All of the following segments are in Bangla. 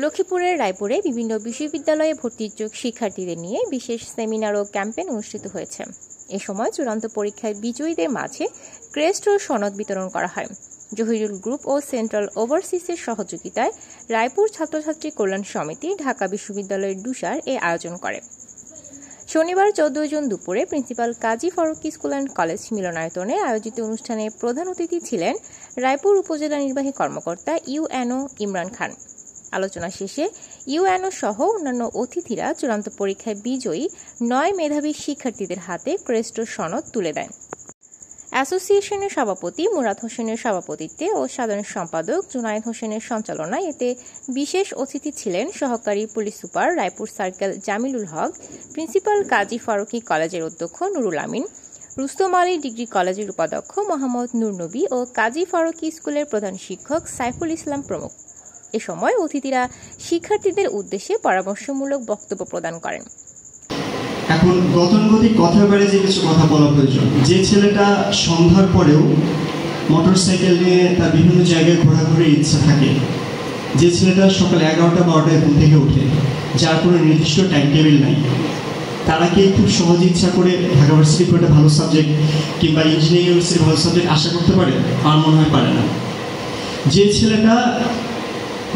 লক্ষ্মীপুরের রায়পুরে বিভিন্ন বিশ্ববিদ্যালয়ে ভর্তিইচ্ছুক শিক্ষার্থীদের নিয়ে বিশেষ সেমিনার ও ক্যাম্পেইন অনুষ্ঠিত হয়েছে। এ সময় চূড়ান্ত পরীক্ষায় বিজয়ীদের মাঝে ক্রেস্ট ও সনদ বিতরণ করা হয়। জহিরুল গ্রুপ ও সেন্ট্রাল ওভারসিজের সহযোগিতায় রায়পুর ছাত্রছাত্রী কল্যাণ সমিতি ঢাকা বিশ্ববিদ্যালয়ের ডুসার এ আয়োজন করে। শনিবার 14 জুন দুপুরে principal Kazi Faruqui school and college মিলনায়তনে আয়োজিত অনুষ্ঠানে প্রধান অতিথি ছিলেন রায়পুর উপজেলা নির্বাহী কর্মকর্তা ইউএনও ইমরান খান। আলোচনা শেষে ইউএনও সহ অন্যান্য অতিথিরা চূড়ান্ত পরীক্ষায় বিজয়ী 9 মেধাবী শিক্ষার্থীদের হাতে ক্রেস্ট ও সনদ তুলে দেন। অ্যাসোসিয়েশনের সভাপতি মুরাদ হোসেনের সভাপতিত্বে ও সাধারণ সম্পাদক জুনায়েদ হোসেনের সঞ্চালনায় এতে বিশেষ অতিথি ছিলেন সহকারী police super Raipur circle Jamilul Haque, principal Kazi Faruqui কলেজের অধ্যক্ষ নুরুল আমিন, রুস্তম আলী ডিগ্রি কলেজের উপাধ্যক্ষ মোহাম্মদ নূর নবী ও কাজী ফারুকী স্কুলের প্রধান শিক্ষক সাইফুল ইসলাম প্রমুখ। এ সময় অতিথিরা শিক্ষার্থীদের উদ্দেশ্যে পরামর্শমূলক বক্তব্য প্রদান করেন। এখন গতানুগতিক কথার বাইরে যে কিছু কথা বলা প্রয়োজন। যে ছেলেটা সন্ধ্যার পরেও মোটরসাইকেল নিয়ে তার বিভিন্ন জায়গায় ঘোরাঘুরির ইচ্ছা থাকে, যে ছেলেটা সকাল 11টা 12টায় ঘুম থেকে ওঠে, যার কোনো নির্দিষ্ট টাইম টেবিল নাই, তারা কি খুব সহজ ইচ্ছা করে ঢাকা ভার্সিটি করে একটা ভালো সাবজেক্ট কিংবা ইঞ্জিনিয়ারিং ইউনিভার্সিটির ভালো সাবজেক্ট আশা করতে পারে? আমার মনে হয় পারে না। যে ছেলেটা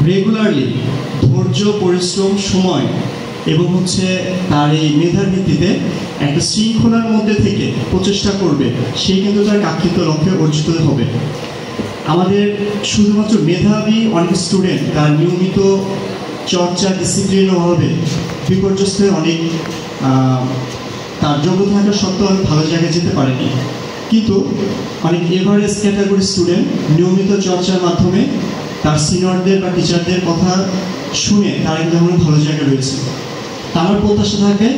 রেগুলারলি ধৈর্য, পরিশ্রম, সময় এবং তার এই মেধার ভিত্তিতে একটা শৃঙ্খলার মধ্যে থেকে প্রচেষ্টা করবে, সেই কিন্তু তার কাঙ্ক্ষিত লক্ষ্যে অর্জিত হবে। আমাদের শুধুমাত্র মেধাবী অনেক স্টুডেন্ট তার নিয়মিত চর্চা, ডিসিপ্লিন অভাবে বিপর্যস্ত অনেক তার যোগ্যতা থাকা সত্ত্বেও অনেক ভালো জায়গায় যেতে পারেনি। কিন্তু অনেক এভারেজ ক্যাটাগরি স্টুডেন্ট নিয়মিত চর্চার মাধ্যমে তার সিনিয়রদের বা টিচারদের কথা শুনে তারা কিন্তু অনেক ভালো জায়গায় রয়েছে। আমার প্রত্যাশা থাকে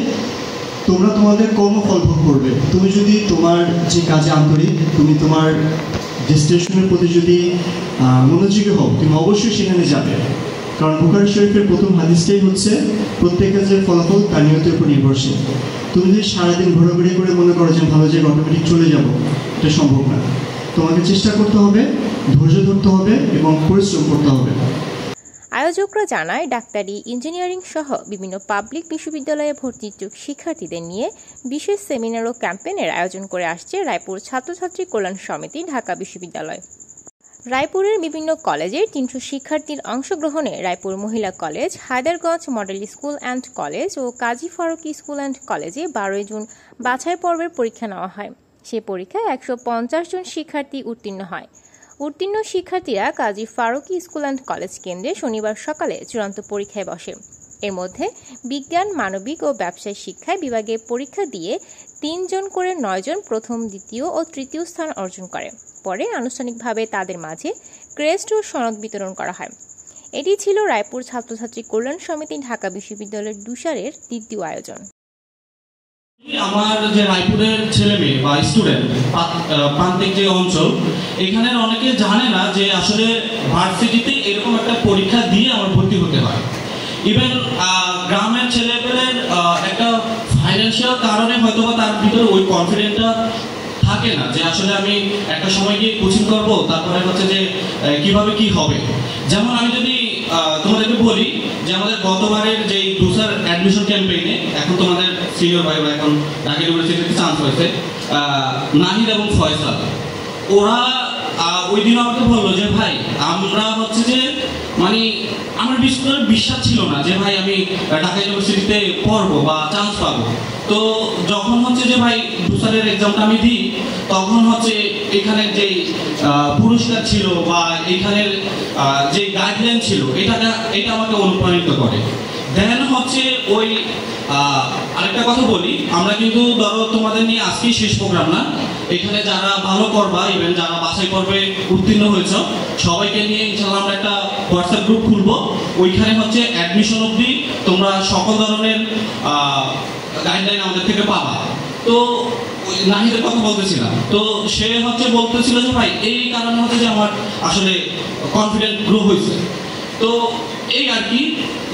তোমরা তোমাদের কর্মফল ভোগ করবে। তুমি যদি তোমার যে কাজে আন্তরিক, তুমি তোমার ডেস্টিনেশনের প্রতি যদি মনোযোগী হও, তুমি অবশ্যই সেখানে যাবে। কারণ বুখারী শরীফের প্রথম হাদিসটাই প্রত্যেক কাজের ফলাফল তার নিয়তের উপর নির্ভরশীল। তুমি যদি সারাদিন ঘোরাঘুরি করে মনে করো যে ভালো জায়গায় অটোমেটিক চলে যাবো, এটা সম্ভব না। তোমাকে চেষ্টা করতে হবে, ধৈর্য ধরতে হবে এবং পরিশ্রম করতে হবে। আয়োজকরা জানায় ডাক্তারি, ইঞ্জিনিয়ারিং সহ বিভিন্ন পাবলিক বিশ্ববিদ্যালয়ে ভর্তিইচ্ছুক শিক্ষার্থীদের নিয়ে বিশেষ সেমিনার ও ক্যাম্পেইনের আয়োজন করে আসছে রায়পুর ছাত্রছাত্রী কল্যাণ সমিতি ঢাকা বিশ্ববিদ্যালয়। রায়পুরের বিভিন্ন কলেজের 300 শিক্ষার্থীর অংশগ্রহণে রায়পুর মহিলা college, Haidarganj model school and college ও কাজী ফারুকী স্কুল অ্যান্ড কলেজে 12 জুন বাছাই পর্বের পরীক্ষা নেওয়া হয়। সে পরীক্ষায় 150 জন শিক্ষার্থী উত্তীর্ণ হয়। উত্তীর্ণ শিক্ষার্থীরা কাজী ফারুকী স্কুল অ্যান্ড কলেজ কেন্দ্রে শনিবার সকালে চূড়ান্ত পরীক্ষায় বসে। এর মধ্যে বিজ্ঞান, মানবিক ও ব্যবসায় শিক্ষায় বিভাগে পরীক্ষা দিয়ে 3 জন করে 9 জন প্রথম, দ্বিতীয় ও তৃতীয় স্থান অর্জন করে। পরে আনুষ্ঠানিকভাবে তাদের মাঝে ক্রেস্ট ও সনদ বিতরণ করা হয়। এটি ছিল রায়পুর ছাত্রছাত্রী কল্যাণ সমিতি ঢাকা বিশ্ববিদ্যালয়ের ডুসারের দ্বিতীয় আয়োজন। আমার যে রায়পুরের ছেলে মেয়ে বা স্টুডেন্ট প্রান্তিক যে অঞ্চল, এখানের অনেকে জানে না যে আসলে ভার্সিটিতে এরকম একটা পরীক্ষা দিয়ে আমার ভর্তি হতে হয়। ইভেন গ্রামের ছেলেপেলের একটা ফাইন্যান্সিয়াল কারণে হয়তো বা তার ভিতরে ওই কনফিডেন্টটা থাকে না যে আসলে আমি একটা সময় গিয়ে কোচিং করবো, তারপরে যে কিভাবে কি হবে। যেমন আমি যদি তোমাদেরকে বলি যে আমাদের গতবারের যে ডুসার অ্যাডমিশন ক্যাম্পেইনে এখন তোমাদের সিনিয়র ভাই এখন ঢাকা ইউনিভার্সিটিতে চান্স হয়েছে নাহিদ এবং ফয়সাল, ওরা ওই দিন আমাকে বললো যে ভাই আমরা যে মানে আমার বিশ্বাস ছিল না যে ভাই আমি ঢাকা ইউনিভার্সিটিতে পড়বো বা চান্স পাবো। তো যখন যে ভাই ডুসারের এক্সামটা আমি দিই, তখন এখানের যে পুরস্কার ছিল বা এখানের যে গাইডলাইন ছিল, এটা আমাকে অনুপ্রাণিত করে। দেন ওই আরেকটা কথা বলি, আমরা কিন্তু ধরো তোমাদের নিয়ে আজকেই শেষ প্রোগ্রাম না, এখানে যারা ভালো করবা, ইভেন যারা বাছাই পর্বে উত্তীর্ণ হয়েছ, সবাইকে নিয়ে ইনশাআল্লাহ আমরা একটা হোয়াটসঅ্যাপ গ্রুপ খুলবো। ওইখানে অ্যাডমিশন অবধি তোমরা সকল ধরনের গাইডলাইন আমাদের থেকে পাবা। তো নাহিদের কথা বলতেছিলাম, তো সে বলতেছিল যে ভাই এই কারণে যে আমার আসলে কনফিডেন্ট গ্রো হয়েছে। তো এই আর কি,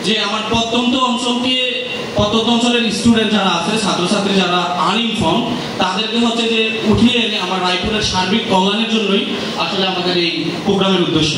যে আমার প্রত্যন্ত অঞ্চলের স্টুডেন্ট যারা আছে, ছাত্রছাত্রী যারা আনইনফর্ম, তাদেরকে যে উঠিয়ে এনে আমার রায়পুরের সার্বিক কল্যাণের জন্যই আসলে আমাদের এই প্রোগ্রামের উদ্দেশ্য।